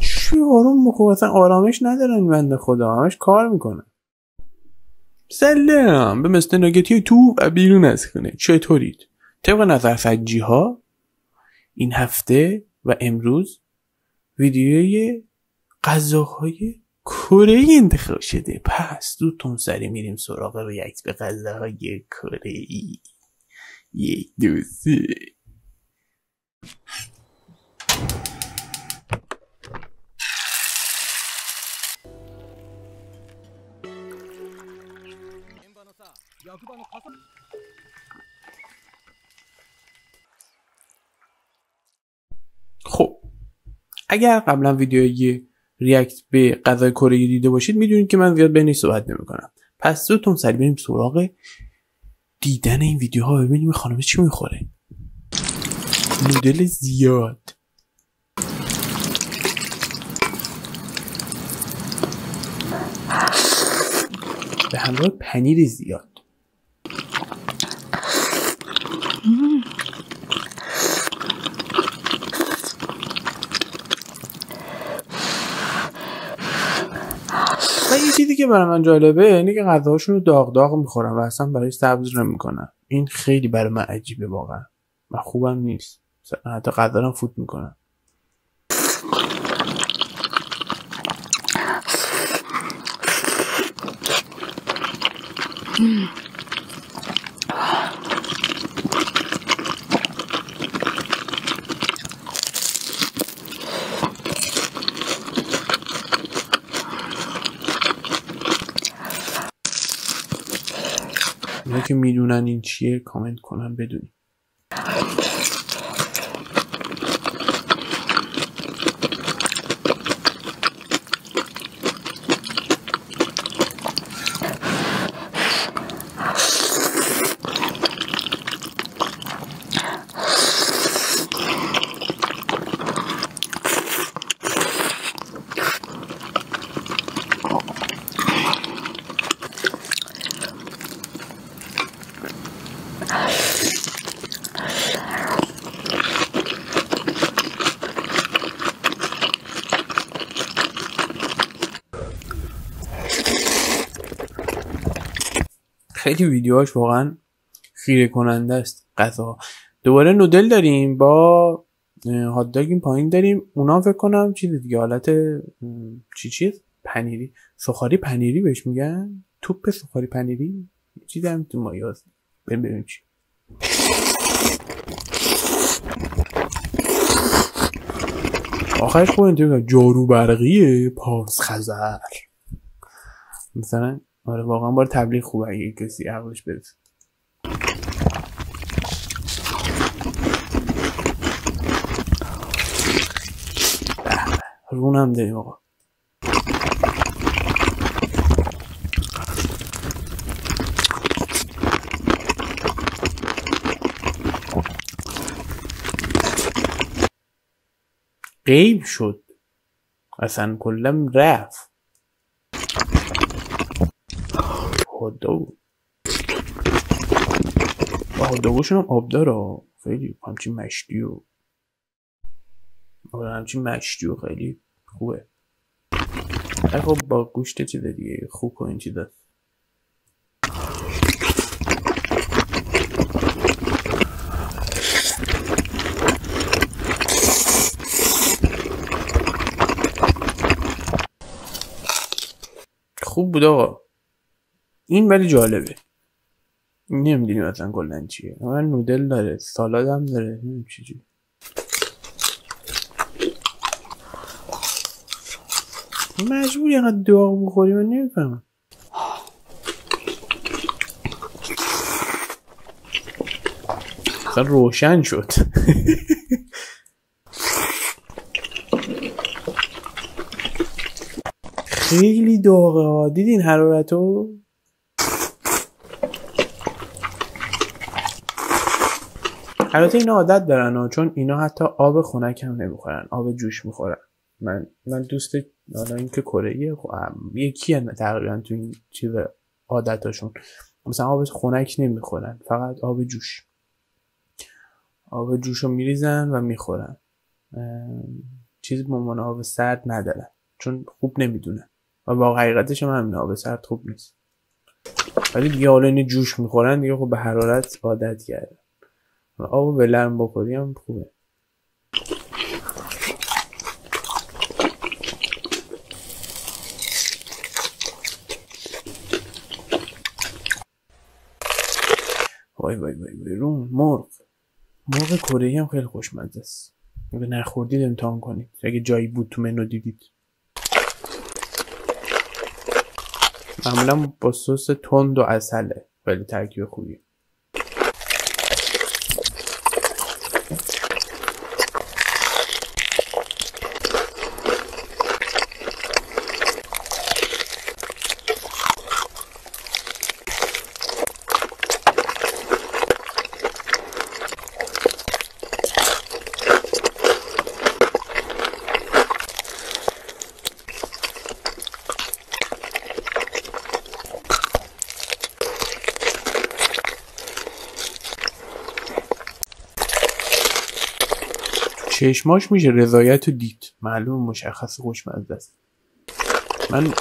چی آروم بخور، اصلا آرامش ندارن بنده خدا، همش کار میکنن. سلام به مستناگتی تو و بیرون از خونه، چطورید؟ طبق نظرسنجی ها این هفته و امروز ویدیوی غذاهای کره انتخاب شده، پس زودتون سری میریم سراغ ریاکت به غذاهای کره ای. 1 2 3. خب اگر قبلا ویدیوی ریاکت به غذای کره دیده باشید میدونید که من زیاد بینش صحبت نمی‌کنم. پس زودتون سری بریم سراغ دیدن این ویدیوها، ببینیم خانم چی میخوره. نودل زیاد به همراه پنیر زیاد. و یه چیزی که برای من جالبه اینه که غذاهاشون رو داغ داغ میخورن و اصلا برای سبز نمیکنن. این خیلی برای من عجیبه واقعا و خوبم نیست. حتی غذا رو فوت میکنن. اینا که میدونن این چیه کامنت کنن بدونی. خیلی ویدیوهاش واقعا خیره کننده است. غذا دوباره نودل داریم با هات داگ، این پایین داریم اونا فکر کنم چیز دیگه، حالت چیز پنیری، سوخاری پنیری بهش میگن، توپ سوخاری پنیری چیزی هم تو مایاست. ببینیم چی. آخرش خوب اینطوری جارو برقیه پارس خزر مثلا. آره واقعا بار تبلیغ خوبه اگه کسی عقلش برسه. رونم داریم آقا. غیب شد اصلا کلم رفت. هادوگوشون هم آب داره خیلی، همچین مشتی و خیلی خوبه. خب با گوشت چیز دیگه خوب کنین چیزا. خوب بود آقا این، ولی جالبه. نمیدونیم اصلا کلن چیه. من نودل داره، سالاد هم داره، نمیدونم چیزی. مجبوری اینقدر داغ بخوری؟ من نمیفهمم. اصلا روشن شد. خیلی داغه ها، دیدین حرارتو؟ البته اینا عادت دارن ها، چون اینا حتی آب خنک هم نمیخورن، آب جوش میخورن. من دوست حالا این که کره‌ایه یکی هست تقریبا تو این چیز عادتاشون، مثلا آب خنک نمیخورن، فقط آب جوش. آب جوشو میریزن و میخورن. چیزی به عنوان آب سرد ندارن چون خوب نمیدونن و با حقیقتش هم همین آب سرد خوب نیست. ولی دیگه حالا اینو جوش میخورن دیگه، خب به حرارت عادت کردن. آب ولرم بخوری هم خوبه. وای وای وای وای رون مرغ کره‌ای هم خیلی خوشمزه است. اگه نخوردید امتحان کنید اگه جایی بود تو منو دیدید. معمولا با سس تند و عسله، خیلی ترکیب خوبیه. چشماش میشه رضایت و دید، معلوم مشخص خوشمزه است. من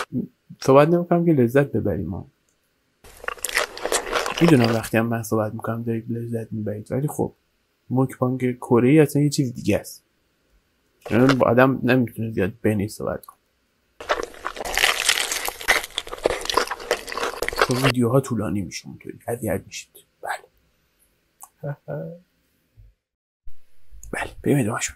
صحبت نمیکنم که لذت ببریم، میدونم وقتی هم من صحبت میکنم دارید لذت میبرید، ولی خب مکبانگ کره‌ای اصلا یه چیز دیگه است. با آدم نمیتونه زیاد بینی صحبت کنه. خب ویدیوها طولانی میشه، اونطوری اذیت میشید. بله بله بریم ادامه‌شو.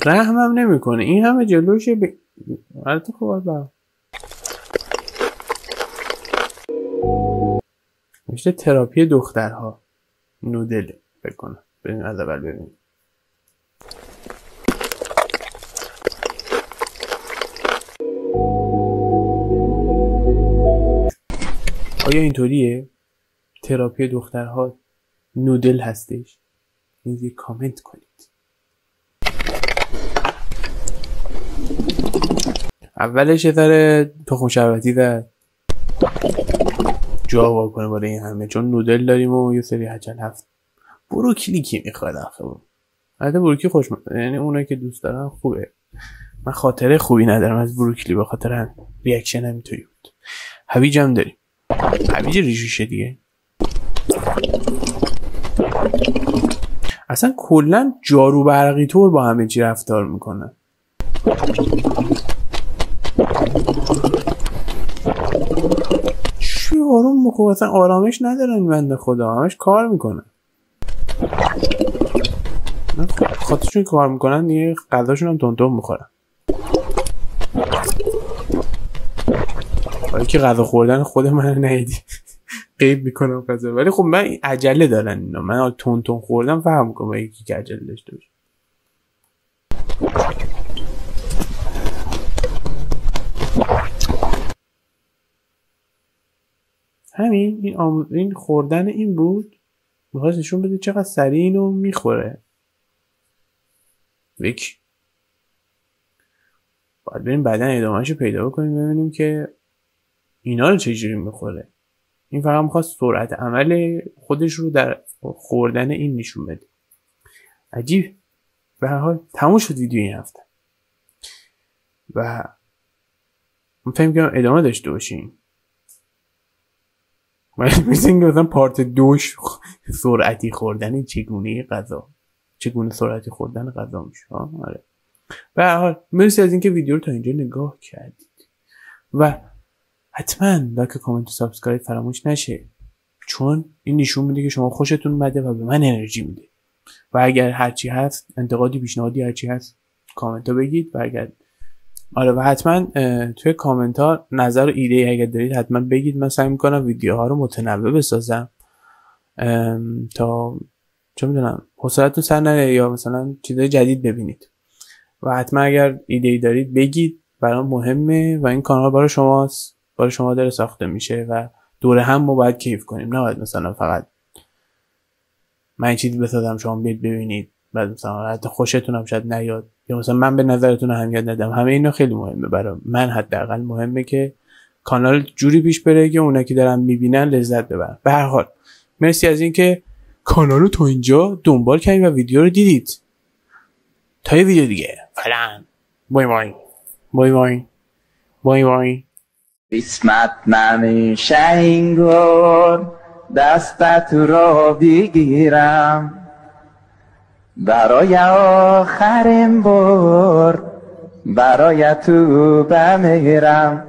رحمم نمیکنه این همه جلوشه البته خوبه با میشه تراپی دخترها نودل بکنه. بریم از اول ببینیم. آیا اینطوریه تراپی دخترها نودل هستش؟ این زیر کامنت کنید. اولش یه ذره تخم شربتی زد جا وا کنه برای این همه، چون نودل داریم و یه سری هچل هفت. بروکلی کی میخواد آخه؟ البته بروکلی یعنی اونایی که دوست دارن خوبه. من خاطره خوبی ندارم از بروکلی، به خاطر هم ریاکشن هم اینطوری بود. هویج هم داریم، هویج ریشوشه دیگه. اصلا کلا جارو برقی طور با همه چی رفتار میکنن. چی آروم بخور، اصلا آرامش ندارن این بنده خدا، همش کار میکنن. خاطرشون کار میکنن دیگه غذاشون هم تون میخورن. ولی که غذا خوردن خود من ندیدی غیب میکنم غذا، ولی خب من عجله دارن اینا. من تون خوردم فهم میکنم یکی که عجله داشته باشه. همین این خوردن این بود، میخواست نشون بده چقدر سریع اینو میخوره. ویک باید بریم بعدن ادامهشو پیدا بکنیم ببینیم که اینا رو چجوری میخوره. این فقط میخواست سرعت عمل خودش رو در خوردن این نشون بده. عجیب. به هر حال تموم شد ویدیو این هفته و من فهم کنم ادامه داشته باشیم. مثل اینکه مثلا پارت 2 سرعتی خوردن چگونه غذا، چگونه سرعتی خوردن غذا میشه. آره. به هر حال مرسی از اینکه ویدیو رو تا اینجا نگاه کردید و حتما لایک، کامنت و سابسکرایب فراموش نشه، چون این نشون میده که شما خوشتون اومده و به من انرژی میده. و اگر هرچی هست انتقادی، پیشنهادی، هرچی هست کامنت ها بگید. و اگر و حتما توی کامنت ها نظر و ایده اگر دارید حتما بگید. من سعی میکنم ویدیوها رو متنوع بسازم تا چه میدونم حوصلتون سر نره یا مثلا چیزای جدید ببینید. و حتما اگر ایده ای دارید بگید و برام مهمه و این کانال برای شماست، برای شما داره ساخته میشه و دوره هم ما باید کیف کنیم. نه باید مثلا فقط من این چیزی بسازم شما بیاید ببینید بعد مثلا حتی خوشتون هم شاید نیاد یا مثلا من به نظرتون اهمیت ندم. همه اینا خیلی مهمه برای من، حداقل مهمه که کانال جوری پیش بره که اونا که دارن میبینن لذت ببرن. به هر حال مرسی از اینکه کانال رو تا اینجا دنبال کردید و ویدیو رو دیدید. تا یه ویدیو دیگه فعلا بای بای بای بای بای بای. قسمت نمیشه اینگار دستت رو بگیرم برای آخرین بار برای تو بمیرم.